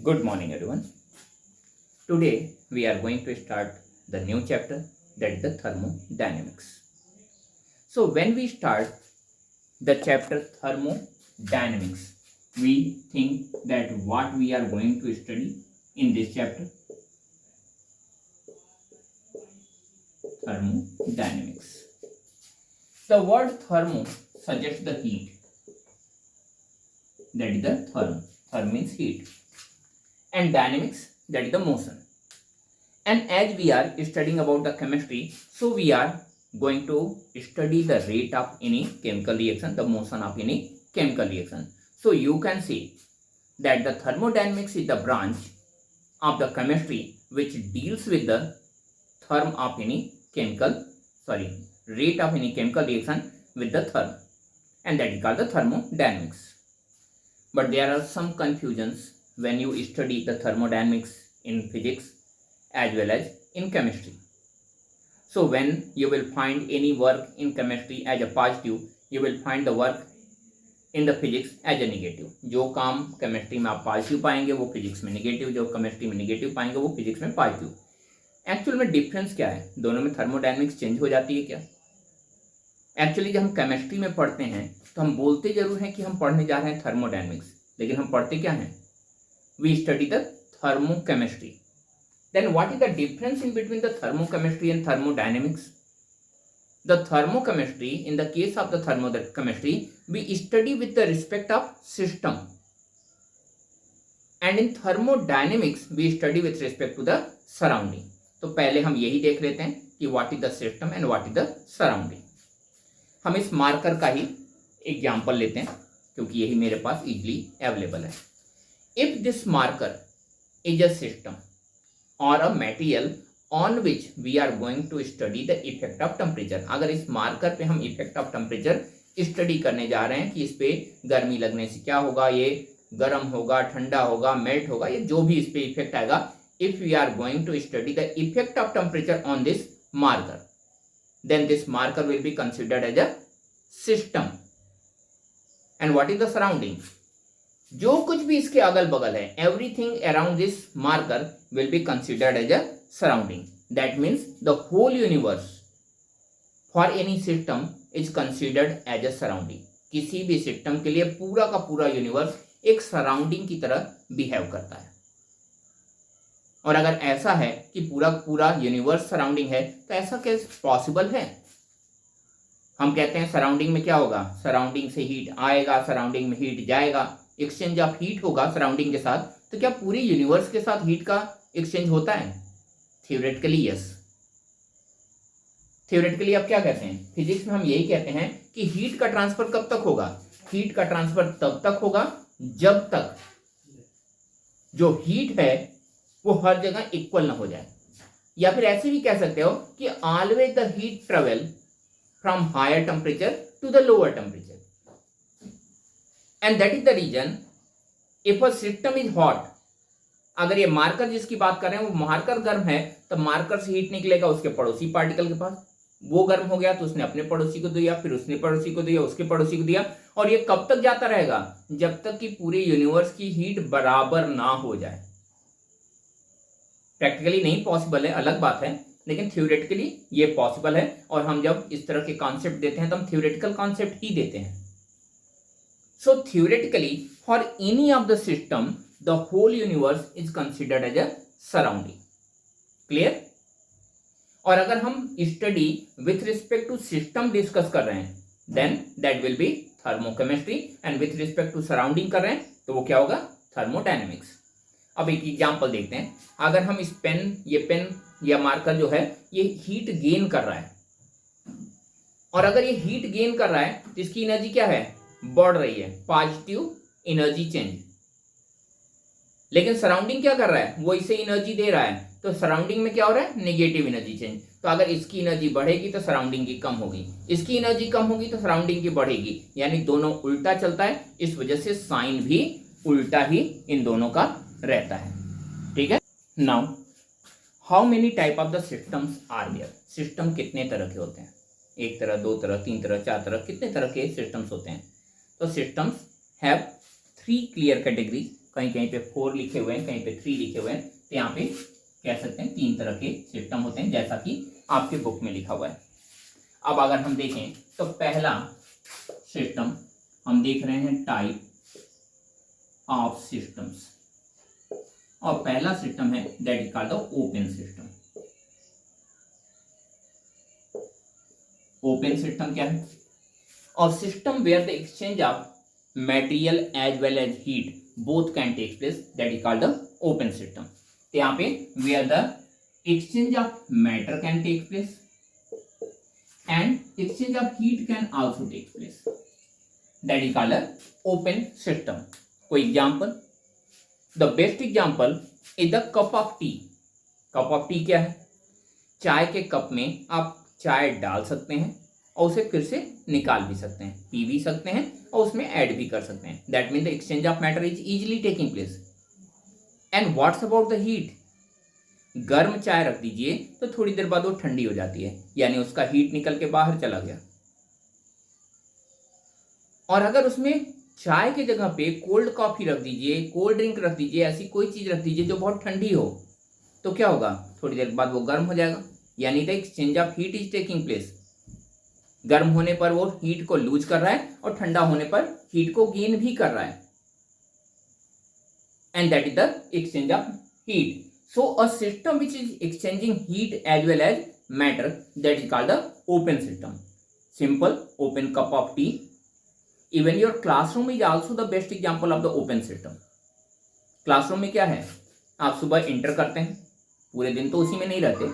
Good morning, everyone. Today we are going to start the new chapter, that is the thermodynamics. So, when we start the chapter thermodynamics, we think that what we are going to study in this chapter, thermodynamics. The word thermo suggests the heat, that is the therm. Therm means heat, and dynamics, that is the motion. And as we are studying about the chemistry, so we are going to study the rate of any chemical reaction, the motion of any chemical reaction. So you can see that the thermodynamics is the branch of the chemistry which deals with the rate of any chemical reaction with the therm, and that is called the thermodynamics. But there are some confusions when you study the thermodynamics in physics as well as in chemistry. So when you will find any work in chemistry as a positive, you will find the work in the physics as a negative. जो काम chemistry में आप positive पाएंगे वो physics में negative, जो chemistry में negative पाएंगे वो physics में positive. एक्चुअल में डिफरेंस क्या है दोनों में? थर्मोडायनेमिक्स चेंज हो जाती है क्या? एक्चुअली जब हम केमिस्ट्री में पढ़ते हैं तो हम बोलते जरूर हैं कि हम पढ़ने जा रहे हैं थर्मोडायनेमिक्स, लेकिन हम पढ़ते क्या हैं? We study the thermochemistry. Then what is the difference in between the thermochemistry and thermodynamics? The thermochemistry, in the case of the thermochemistry, we study with the respect of system, and in thermodynamics we study with respect to the surrounding. तो पहले हम यही देख लेते हैं कि what is the system and what is the surrounding. हम इस मार्कर का ही एग्जाम्पल लेते हैं क्योंकि यही मेरे पास इजीली अवेलेबल है. If this marker is a system or a material on which we are going to study the effect of temperature, अगर इस मार्कर पे हम इफेक्ट ऑफ टेम्परेचर स्टडी करने जा रहे हैं कि इस पे गर्मी लगने से क्या होगा, ये गर्म होगा, ठंडा होगा, मेल्ट होगा, ये जो भी इस पे इफेक्ट आएगा, if we are going to study the effect of temperature on this marker, then this marker will be considered as a system. And what is the surrounding? जो कुछ भी इसके अगल बगल है, everything around this marker will be considered as a surrounding. That means the whole universe for any system is considered as a surrounding. किसी भी system के लिए पूरा का पूरा यूनिवर्स एक सराउंडिंग की तरह बिहेव करता है. और अगर ऐसा है कि पूरा पूरा यूनिवर्स सराउंडिंग है तो ऐसा कैसे पॉसिबल है? हम कहते हैं सराउंडिंग में क्या होगा? सराउंडिंग से हीट आएगा, सराउंडिंग में हीट जाएगा, एक्सचेंज ऑफ हीट होगा सराउंडिंग के साथ. तो क्या पूरे यूनिवर्स के साथ हीट का एक्सचेंज होता है? Theoretically yes. थियोरेटिकली आप क्या कहते हैं? फिजिक्स में हम यही कहते हैं कि हीट का ट्रांसफर कब तक होगा? हीट का ट्रांसफर तब तक होगा जब तक जो हीट है वो हर जगह इक्वल ना हो जाए. या फिर ऐसे भी कह सकते हो कि always the heat travel from higher temperature to the lower temperature. And that is the reason if a system is hot, अगर ये मार्कर जिसकी बात कर रहे हैं वो मार्कर गर्म है तो मार्कर से हीट निकलेगा उसके पड़ोसी पार्टिकल के पास, वो गर्म हो गया तो उसने अपने पड़ोसी को दिया, फिर उसने पड़ोसी को दिया, उसके पड़ोसी को दिया, और ये कब तक जाता रहेगा? जब तक कि पूरे यूनिवर्स की हीट बराबर ना हो जाए. प्रैक्टिकली नहीं पॉसिबल है, अलग बात है, लेकिन थ्योरेटिकली ये पॉसिबल है. और हम जब इस तरह के कॉन्सेप्ट देते हैं तो हम थ्योरेटिकल कॉन्सेप्ट ही देते हैं. So theoretically, for any of the system, the whole universe is considered as a surrounding. Clear? और अगर हम study with respect to system discuss कर रहे हैं, then that will be thermochemistry, and with respect to surrounding कर रहे हैं तो वो क्या होगा? thermodynamics. अब एक एग्जाम्पल देखते हैं. अगर हम इस ये पेन या मार्कर जो है ये हीट गेन कर रहा है, और अगर ये हीट गेन कर रहा है तो इसकी एनर्जी क्या है? बढ़ रही है, पॉजिटिव एनर्जी चेंज. लेकिन सराउंडिंग क्या कर रहा है? वो इसे एनर्जी दे रहा है, तो सराउंडिंग में क्या हो रहा है? Negative energy change. तो अगर इसकी एनर्जी बढ़ेगी तो सराउंडिंग की कम होगी, इसकी एनर्जी कम होगी तो सराउंडिंग की बढ़ेगी, यानी दोनों उल्टा चलता है. इस वजह से साइन भी उल्टा ही इन दोनों का रहता है. ठीक है. Now how many type of the systems are there? System कितने तरह के होते हैं? एक तरह, दो तरह, तीन तरह, चार तरह, कितने तरह के सिस्टम्स होते हैं? तो सिस्टम्स हैव 3 क्लियर कैटेगरीज कहीं कहीं पे 4 लिखे हुए हैं, कहीं पे 3 लिखे हुए हैं, तो यहाँ पे कह सकते हैं 3 तरह के सिस्टम होते हैं, जैसा कि आपके बुक में लिखा हुआ है। अब अगर हम देखें तो पहला सिस्टम हम देख रहे हैं टाइप ऑफ सिस्टम्स, और पहला सिस्टम है that is called the open system. Open system क्या है? और system where the exchange of material as well as heat both can take place, that is called the open system. तो यहाँ पे where the exchange of matter can take place and exchange of heat can also take place, that is called an open system. कोई example? The best example is the cup of tea. cup of tea क्या है? चाय के cup में आप चाय डाल सकते हैं और उसे फिर से निकाल भी सकते हैं, पी भी सकते हैं और उसमें ऐड भी कर सकते हैं। That means the exchange of matter is easily taking place. And what's about the heat? गर्म चाय रख दीजिए तो थोड़ी देर बाद वो ठंडी हो जाती है, यानी उसका हीट निकल के बाहर चला गया। और अगर उसमें चाय की जगह पे कोल्ड कॉफी रख दीजिए, कोल्ड ड्रिंक रख दीजिए, ऐसी कोई चीज रख दीजिए जो बहुत ठंडी हो, तो क्या होगा? थोड़ी देर बाद वो गर्म हो जाएगा, यानी the exchange of heat is taking place. गर्म होने पर वो हीट को लूज कर रहा है और ठंडा होने पर हीट को गेन भी कर रहा है, and that is the exchange of heat. So a system which is exchanging heat as well as matter, that is called the open system. Simple, open cup of tea. Even your classroom is also the best example of the open system. Classroom में क्या है? आप सुबह inter करते हैं, पूरे दिन तो उसी में नहीं रहते,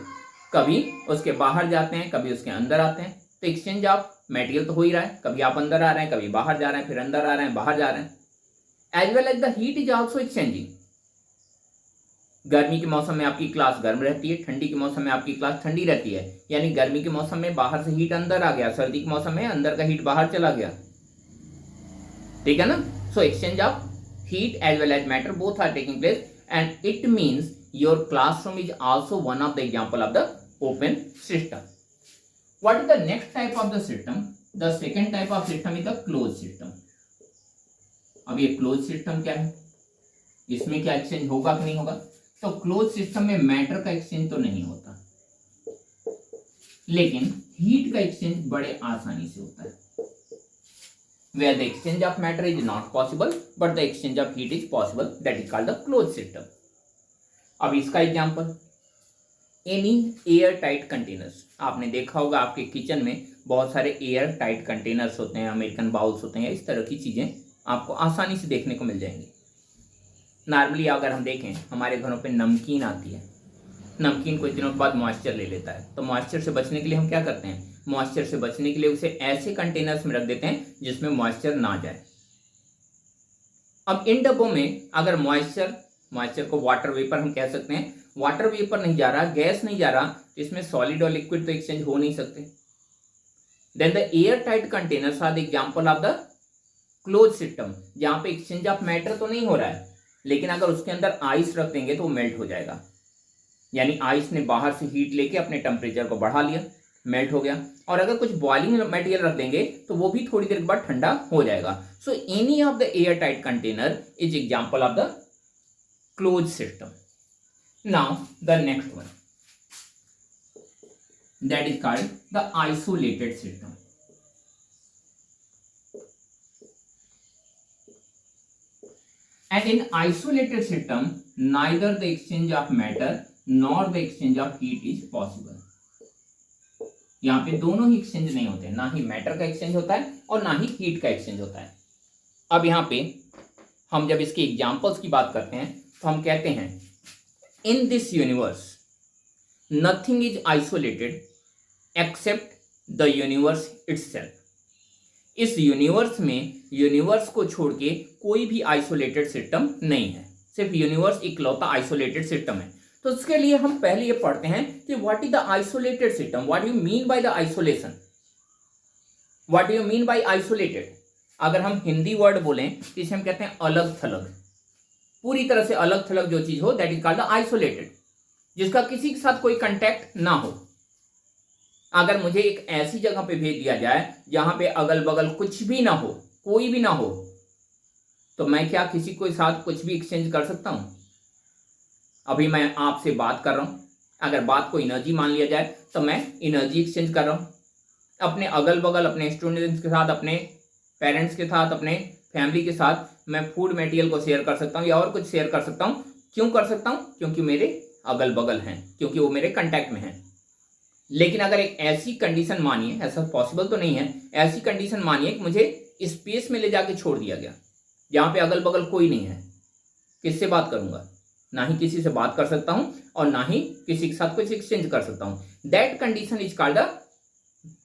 कभी उसके बाहर जाते हैं, कभी उसके अंदर आते हैं, तो एक्सचेंज ऑफ मटेरियल तो हो ही रहा है, कभी आप अंदर आ रहे हैं, कभी बाहर जा रहे हैं, फिर अंदर आ रहे हैं, बाहर जा रहे हैं. As well as the heat is also exchanging. गर्मी के मौसम में आपकी क्लास गर्म रहती है, ठंडी के मौसम में आपकी क्लास ठंडी रहती है, यानी गर्मी के मौसम में बाहर से हीट अंदर आ गया, सर्दी के मौसम में अंदर का हीट बाहर चला गया. ठीक है ना? So exchange of heat as well as matter both are taking place, and it means your classroom is also one of the example of the open system. What is the next type of the system? The second type of system is the close system. अब ये close system क्या है? इसमें क्या exchange होगा कि नहीं होगा? तो क्लोज सिस्टम में मैटर का एक्सचेंज तो नहीं होता, लेकिन हीट का एक्सचेंज बड़े आसानी से होता है. Where the exchange of matter is not possible, but the exchange of heat is possible, that is called the closed system. अब इसका example, any air tight containers. आपने देखा होगा आपके किचन में बहुत सारे एयर टाइट कंटेनर्स होते हैं, अमेरिकन बाउल्स होते हैं, इस तरह की चीजें आपको आसानी से देखने को मिल जाएंगी. नॉर्मली अगर हम देखें, हमारे घरों पे नमकीन आती है, नमकीन कुछ दिनों के बाद मॉइस्चर ले लेता है, तो मॉइस्चर से बचने के लिए हम क्या करते हैं? मॉइस्चर से बचने के लिए उसे ऐसे कंटेनर्स में रख देते हैं जिसमें मॉइस्चर ना जाए. अब इन डब्बों में अगर मॉइस्चर को वाटर वेपर हम कह सकते हैं, वाटर वेपर नहीं जा रहा, गैस नहीं जा रहा, तो इसमें सॉलिड और लिक्विड तो एक्सचेंज हो नहीं सकते. Then the air tight containers are the example of the close system, जहां पे एक्सचेंज ऑफ मैटर तो नहीं हो रहा है, लेकिन अगर उसके अंदर आइस रख देंगे तो वो मेल्ट हो जाएगा. यानी आइस ने बाहर से हीट लेके अपने टेम्परेचर को बढ़ा लिया, मेल्ट हो गया. और अगर कुछ बॉइलिंग मटेरियल रख देंगे तो वो भी थोड़ी देर के बाद ठंडा हो जाएगा. So any of the air tight container is example of the close system. Now the next one, that is called the isolated system. And in isolated system, neither the exchange of matter nor the exchange of heat is possible. यहाँ पे दोनों ही exchange नहीं होते, ना ही matter का exchange होता है और ना ही हीट का एक्सचेंज होता है. अब यहाँ पे हम जब इसके एग्जाम्पल्स की बात करते हैं तो हम कहते हैं, in this universe nothing is isolated except the universe itself. इस यूनिवर्स में यूनिवर्स को छोड़ के कोई भी आइसोलेटेड सिस्टम नहीं है, सिर्फ यूनिवर्स इकलौता आइसोलेटेड सिस्टम है. तो इसके लिए हम पहले ये पढ़ते हैं कि what is the isolated system, what do you mean by the isolation, what do you mean by isolated. अगर हम हिंदी वर्ड बोलें तो इसे हम कहते हैं अलग थलग. पूरी तरह से अलग थलग जो चीज हो, that is called the isolated, जिसका किसी के साथ कोई कंटेक्ट ना हो. अगर मुझे एक ऐसी जगह पे भेज दिया जाए जहां पे अगल बगल कुछ भी ना हो, कोई भी ना हो, तो मैं क्या किसी के साथ कुछ भी एक्सचेंज कर सकता हूं? अभी मैं आपसे बात कर रहा हूं, अगर बात को एनर्जी मान लिया जाए तो मैं एनर्जी एक्सचेंज कर रहा हूं अपने अगल बगल, अपने स्टूडेंट्स के साथ, अपने पेरेंट्स के साथ, अपने फैमिली के साथ। मैं फूड मटेरियल को शेयर कर सकता हूँ या और कुछ शेयर कर सकता हूँ। क्यों कर सकता हूँ? क्योंकि मेरे अगल बगल हैं, क्योंकि वो मेरे कांटेक्ट में हैं। लेकिन अगर एक ऐसी कंडीशन मानिए, ऐसा पॉसिबल तो नहीं है, ऐसी कंडीशन मानिए कि मुझे स्पेस में ले जाके छोड़ दिया गया जहाँ पे अगल बगल कोई नहीं है, किससे बात करूंगा? ना ही किसी से बात कर सकता हूं और ना ही किसी के साथ कुछ एक्सचेंज कर सकता हूं। That condition is called the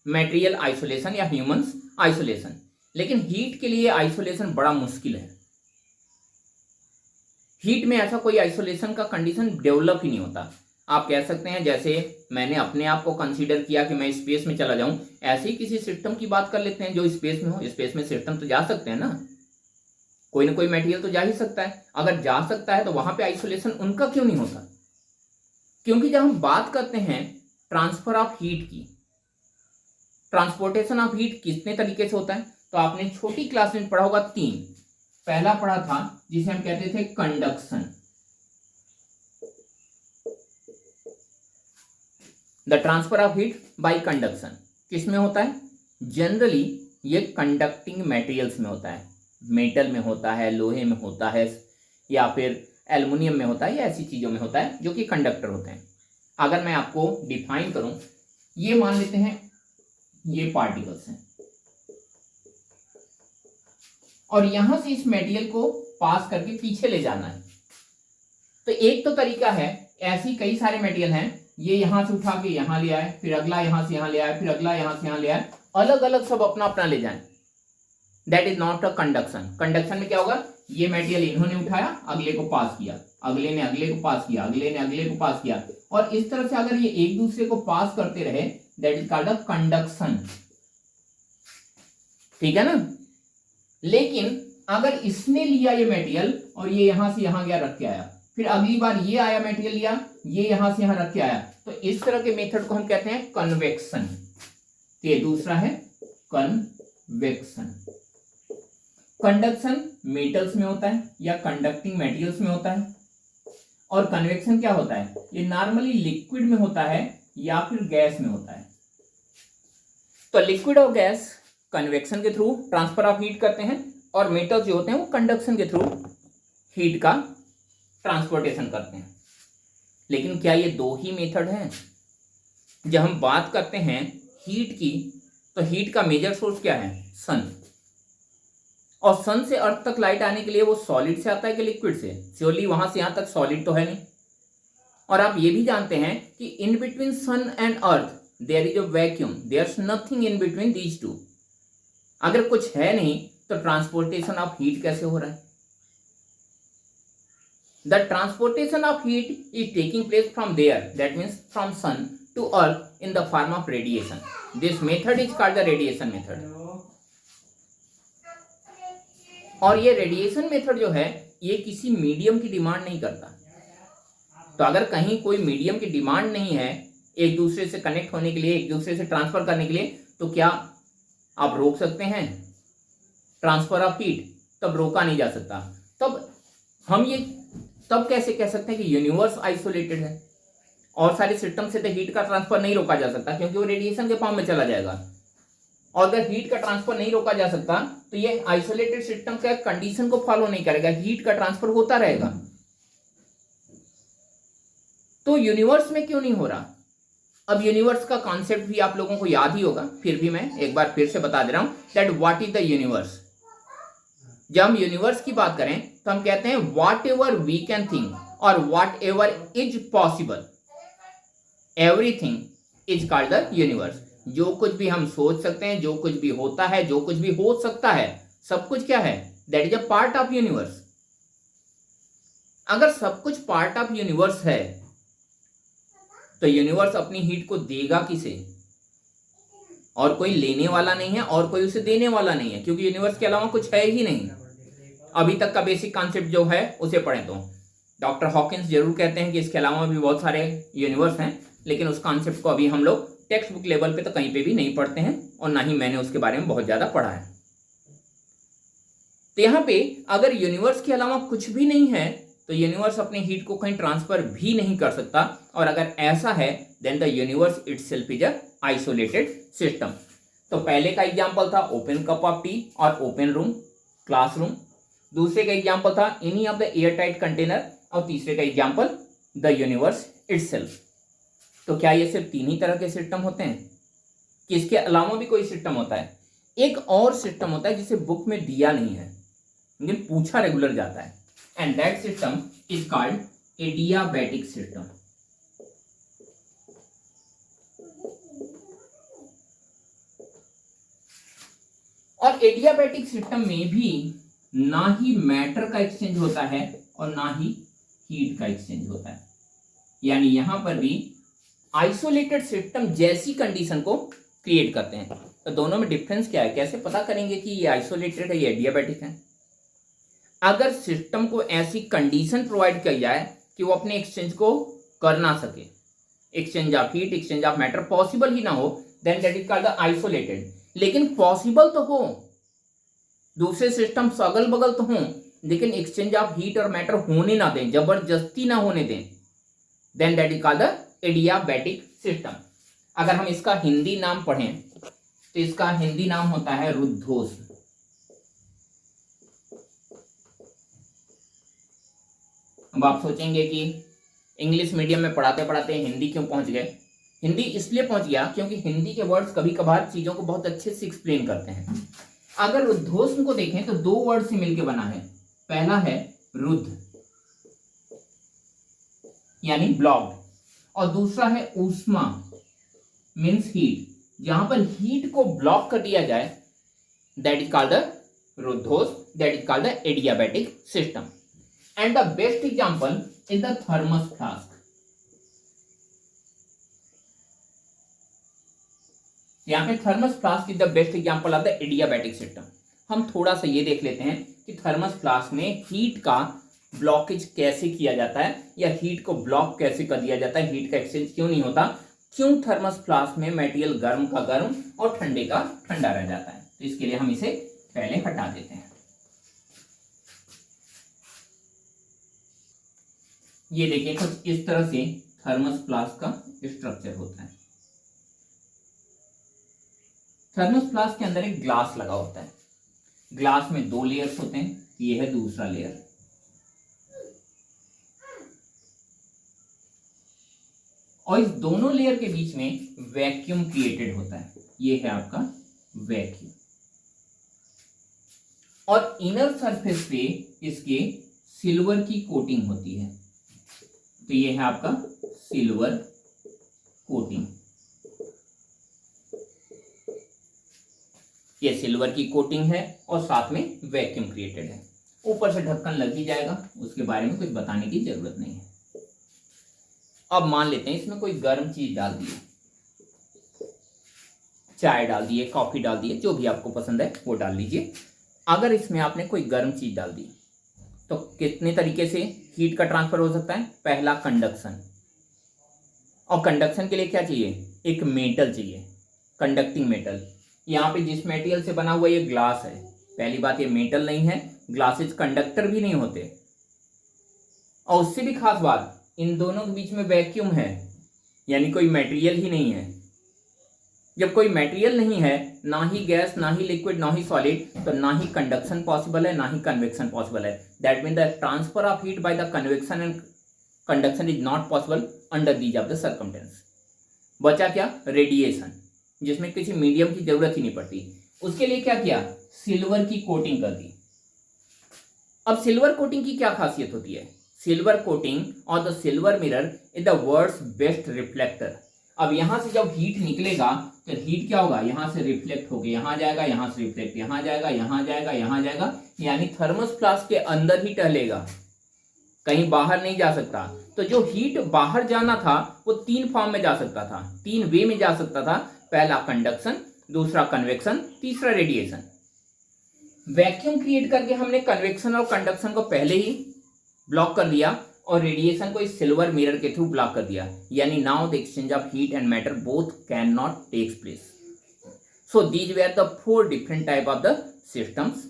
material isolation या ह्यूमंस आइसोलेशन। लेकिन हीट के लिए आइसोलेशन बड़ा मुश्किल है। हीट में ऐसा कोई आइसोलेशन का कंडीशन डेवलप ही नहीं होता। आप कह सकते हैं जैसे मैंने अपने आप को कंसीडर किया कि मैं स्पेस में चला जाऊं, ऐसे ही किसी सिस्टम की बात कर लेते हैं जो स्पेस में हो। स्पेस में सिस्टम तो जा सकते हैं ना, कोई ना कोई मटेरियल तो जा ही सकता है। अगर जा सकता है तो वहां पे आइसोलेशन उनका क्यों नहीं होता? क्योंकि जब हम बात करते हैं ट्रांसफर ऑफ हीट की, ट्रांसपोर्टेशन ऑफ हीट कितने तरीके से होता है तो आपने छोटी क्लास में पढ़ा होगा 3। पहला पढ़ा था जिसे हम कहते थे conduction. The transfer of heat bye conduction किस में होता है? जनरली ये कंडक्टिंग मटेरियल्स में होता है। मेटल में होता है, लोहे में होता है, या फिर एल्युमिनियम में होता है, या ऐसी चीजों में होता है जो कि कंडक्टर होते हैं। अगर मैं आपको डिफाइन करूं, ये मान लेते हैं ये पार्टिकल्स हैं और यहां से इस मटेरियल को पास करके पीछे ले जाना है। तो एक तो तरीका है, ऐसी कई सारे मटेरियल हैं, ये यहां से उठा के यहां ले आए, फिर अगला यहां से यहां ले आए, फिर अगला यहां से यहां ले आए, अलग अलग सब अपना अपना ले जाएं। That is not a conduction. Conduction में क्या होगा? ये मटेरियल इन्होंने उठाया, अगले को पास किया, अगले ने अगले को पास किया, अगले ने अगले को पास किया, और इस तरह से अगर ये एक दूसरे को पास करते रहे, that is called a conduction. ठीक है ना? लेकिन अगर इसने लिया ये मटेरियल और ये यहां से यहां गया, रख के आया, फिर अगली बार ये आया मटेरियल लिया, ये यहां से यहां रख के आया, तो इस तरह के मेथड को हम कहते हैं कन्वेक्शन। तो ये दूसरा है कन्वेक्शन। कंडक्शन मेटल्स में होता है या कंडक्टिंग मटेरियल्स में होता है, और कन्वेक्शन क्या होता है? ये नॉर्मली लिक्विड में होता है या फिर गैस में होता है। तो लिक्विड और गैस कन्वेक्शन के थ्रू ट्रांसफर ऑफ हीट करते हैं, और मेटल्स जो होते हैं वो कंडक्शन के थ्रू हीट का ट्रांसपोर्टेशन करते हैं। लेकिन क्या ये दो ही मेथड हैं? जब हम बात करते हैं हीट की, तो हीट का मेजर सोर्स क्या है? सन। और सन से अर्थ तक लाइट आने के लिए वो सॉलिड से आता है कि लिक्विड से? श्योरली वहां से यहां तक सॉलिड तो है नहीं। और आप ये भी जानते हैं कि in between sun and earth there is a vacuum, there is nothing in between these two. अगर कुछ है नहीं तो ट्रांसपोर्टेशन ऑफ हीट कैसे हो रहा है? The transportation of heat is taking place from there, that means from sun to earth in the form of radiation. This method is called the radiation method. और ये रेडिएशन मेथड जो है ये किसी मीडियम की डिमांड नहीं करता। तो अगर कहीं कोई मीडियम की डिमांड नहीं है एक दूसरे से कनेक्ट होने के लिए, एक दूसरे से ट्रांसफर करने के लिए, तो क्या आप रोक सकते हैं ट्रांसफर ऑफ हीट? तब रोका नहीं जा सकता। तब हम ये तब कैसे कह सकते हैं कि यूनिवर्स आइसोलेटेड है? और सारे सिस्टम से तो हीट का ट्रांसफर नहीं रोका जा सकता, क्योंकि वो रेडिएशन के फॉर्म में चला जाएगा। और अगर हीट का ट्रांसफर नहीं रोका जा सकता तो ये आइसोलेटेड सिस्टम का कंडीशन को फॉलो नहीं करेगा, हीट का ट्रांसफर होता रहेगा। तो यूनिवर्स में क्यों नहीं हो रहा? अब यूनिवर्स का कॉन्सेप्ट भी आप लोगों को याद ही होगा, फिर भी मैं एक बार फिर से बता दे रहा हूं that what is the universe. जब हम यूनिवर्स की बात करें तो हम कहते हैं whatever we can think और whatever is possible, everything is called the universe. जो कुछ भी हम सोच सकते हैं, जो कुछ भी होता है, जो कुछ भी हो सकता है, सब कुछ क्या है? That is a part of universe. अगर सब कुछ पार्ट ऑफ यूनिवर्स है तो यूनिवर्स अपनी हीट को देगा किसे? और कोई लेने वाला नहीं है और कोई उसे देने वाला नहीं है, क्योंकि यूनिवर्स के अलावा कुछ है ही नहीं। अभी तक का बेसिक कॉन्सेप्ट जो है उसे पढ़ें तो डॉक्टर हॉकिंस जरूर कहते हैं कि इसके अलावा भी बहुत सारे यूनिवर्स हैं, लेकिन उस कॉन्सेप्ट को अभी हम लोग टेक्स्ट बुक लेवल पे तो कहीं पे भी नहीं पढ़ते हैं, और ना ही मैंने उसके बारे में बहुत ज़्यादा पढ़ा है। तो यहाँ पे अगर यूनिवर्स के अलावा कुछ भी नहीं है तो यूनिवर्स अपने हीट को कहीं ट्रांसफर भी नहीं कर सकता, और अगर ऐसा है then the universe itself is a isolated system. तो पहले का एग्जांपल था ओपन कप ऑफ टी और ओपन रूम क्लासरूम, दूसरे का एग्जांपल था any of the air tight container, और तीसरे का एग्जांपल द यूनिवर्स इटसेल्फ। तो क्या ये सिर्फ तीन ही तरह के सिस्टम होते हैं कि इसके अलावा भी कोई सिस्टम होता है? एक और सिस्टम होता है जिसे बुक में दिया नहीं है लेकिन पूछा रेगुलर जाता है, and that system is called adiabatic system. और एडियाबैटिक सिस्टम में भी ना ही मैटर का एक्सचेंज होता है और ना ही हीट का एक्सचेंज होता है, यानी यहां पर भी आइसोलेटेड सिस्टम जैसी कंडीशन को क्रिएट करते हैं। तो दोनों में डिफरेंस क्या है, कैसे पता करेंगे कि ये आइसोलेटेड है ये एडियाबैटिक है? अगर सिस्टम को ऐसी कंडीशन प्रोवाइड की जाए कि वो अपने एक्सचेंज को कर ना सके, exchange of heat exchange of matter possible ही ना हो, then that is called the isolated. लेकिन पॉसिबल तो हो, दूसरे सिस्टम अगल बगल तो हों, लेकिन एक्सचेंज ऑफ हीट और मैटर होने ना दें, जबरदस्ती ना होने दें, then that is called the adiabatic system. अगर हम इसका हिंदी नाम पढ़ें तो इसका हिंदी नाम होता है रुद्धोष्ण। अब आप सोचेंगे कि इंग्लिश मीडियम में पढ़ाते पढ़ाते हिंदी क्यों पहुंच गए? हिंदी इसलिए पहुंच गया क्योंकि हिंदी के वर्ड्स कभी कभार चीजों को बहुत अच्छे से एक्सप्लेन करते हैं। अगर रुद्धोष्ण को देखें तो दो वर्ड से मिलकर बना है, पहला है रुद्ध यानी ब्लॉक्ड, और दूसरा है ऊष्मा मीन्स हीट। जहां पर हीट को ब्लॉक कर दिया जाए दैट इज कॉल्ड द रुद्धोष्ण, that is called the adiabatic system. And the best example is the thermos flask. यहाँ पे thermos flask is the best example of the adiabatic system. हम थोड़ा सा ये देख लेते हैं कि थर्मस फ्लास्क में हीट का ब्लॉकेज कैसे किया जाता है, या हीट को ब्लॉक कैसे कर दिया जाता है, हीट का एक्सचेंज क्यों नहीं होता, क्यों थर्मस फ्लास्क में मटेरियल गर्म का गर्म और ठंडे का ठंडा रह जाता है। तो इसके लिए हम इसे पहले हटा देते हैं। ये देखिए कुछ इस तरह से थर्मस फ्लास्क का स्ट्रक्चर होता है। थर्मस फ्लास्क के अंदर एक ग्लास लगा होता है, ग्लास में दो लेयर्स होते हैं, ये है दूसरा लेयर, और इस दोनों लेयर के बीच में वैक्यूम क्रिएटेड होता है, ये है आपका वैक्यूम, और इनर सरफेस पे इसके सिल्वर की कोटिंग होती है। तो ये है आपका सिल्वर कोटिंग, ये सिल्वर की कोटिंग है और साथ में वैक्यूम क्रिएटेड है। ऊपर से ढक्कन लग ही जाएगा, उसके बारे में कुछ बताने की जरूरत नहीं है। अब मान लेते हैं इसमें कोई गर्म चीज डाल दी है, चाय डाल दी है, कॉफी डाल दी है, जो भी आपको पसंद है वो डाल लीजिए। अगर इसमें आपने कोई गर्म चीज डाल दी तो कितने तरीके से हीट का ट्रांसफर हो सकता है? पहला कंडक्शन, और कंडक्शन के लिए क्या चाहिए? एक मेटल चाहिए, कंडक्टिंग मेटल। यहाँ पे जिस मटेरियल से बना हुआ ये ग्लास है, पहली बात ये मेटल नहीं है, ग्लासेज कंडक्टर भी नहीं होते, और उससे भी खास बात इन दोनों के बीच में वैक्यूम है, यानी कोई मटेरियल ही नहीं है। जब कोई मटेरियल नहीं है, ना ही गैस ना ही लिक्विड ना ही सॉलिड, तो ना ही कंडक्शन पॉसिबल है ना ही कन्वेक्शन पॉसिबल है। That mean the transfer of heat by the convection and conduction is not possible under these of the circumstance. बचा क्या? रेडिएशन, जिसमें किसी मीडियम की जरूरत ही नहीं पड़ती। उसके लिए क्या किया? सिल्वर की कोटिंग कर दी। अब सिल्वर कोटिंग की क्या खासियत होती है? सिल्वर कोटिंग और the silver mirror is the world's best reflector. अब यहां से जब हीट निकलेगा तो हीट क्या होगा? यहां से रिफ्लेक्ट होकर यहां जाएगा, यहां से रिफ्लेक्ट यहां जाएगा, यहां जाएगा, यहां जाएगा, यानी थर्मस फ्लास्क के अंदर ही टहलेगा, कहीं बाहर नहीं जा सकता। तो जो हीट बाहर जाना था वो तीन फॉर्म में जा सकता था, तीन वे में जा सकता था। पहला कंडक्शन, दूसरा कन्वेक्शन, तीसरा रेडिएशन। वैक्यूम क्रिएट करके हमने कन्वेक्शन और कंडक्शन को पहले ही ब्लॉक कर दिया और रेडिएशन को इस सिल्वर मिरर के थ्रू ब्लॉक कर दिया, यानी now the exchange of heat and matter both can not takes place. So these were the 4 different type of the systems,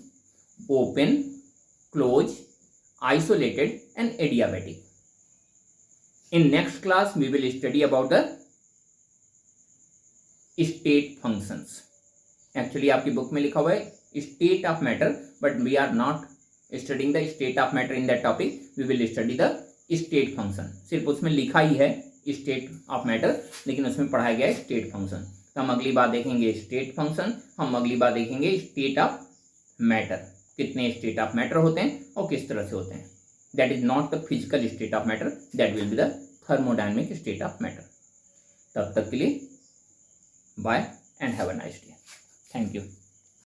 open, close, isolated and adiabatic. In next class we will study about the state functions. Actually आपकी book में लिखा हुआ है state of matter, but we are not studying the state of matter in that topic. We will study the state function. सिर्फ उसमें लिखा ही है state of matter, लेकिन उसमें पढ़ाया गया है state function. तो हम अगली बार देखेंगे state function, हम अगली बार देखेंगे state of matter, कितने state of matter होते हैं और किस तरह से होते हैं. That is not the physical state of matter, that will be the thermodynamic state of matter. तब तक के लिए bye and have a nice day. Thank you.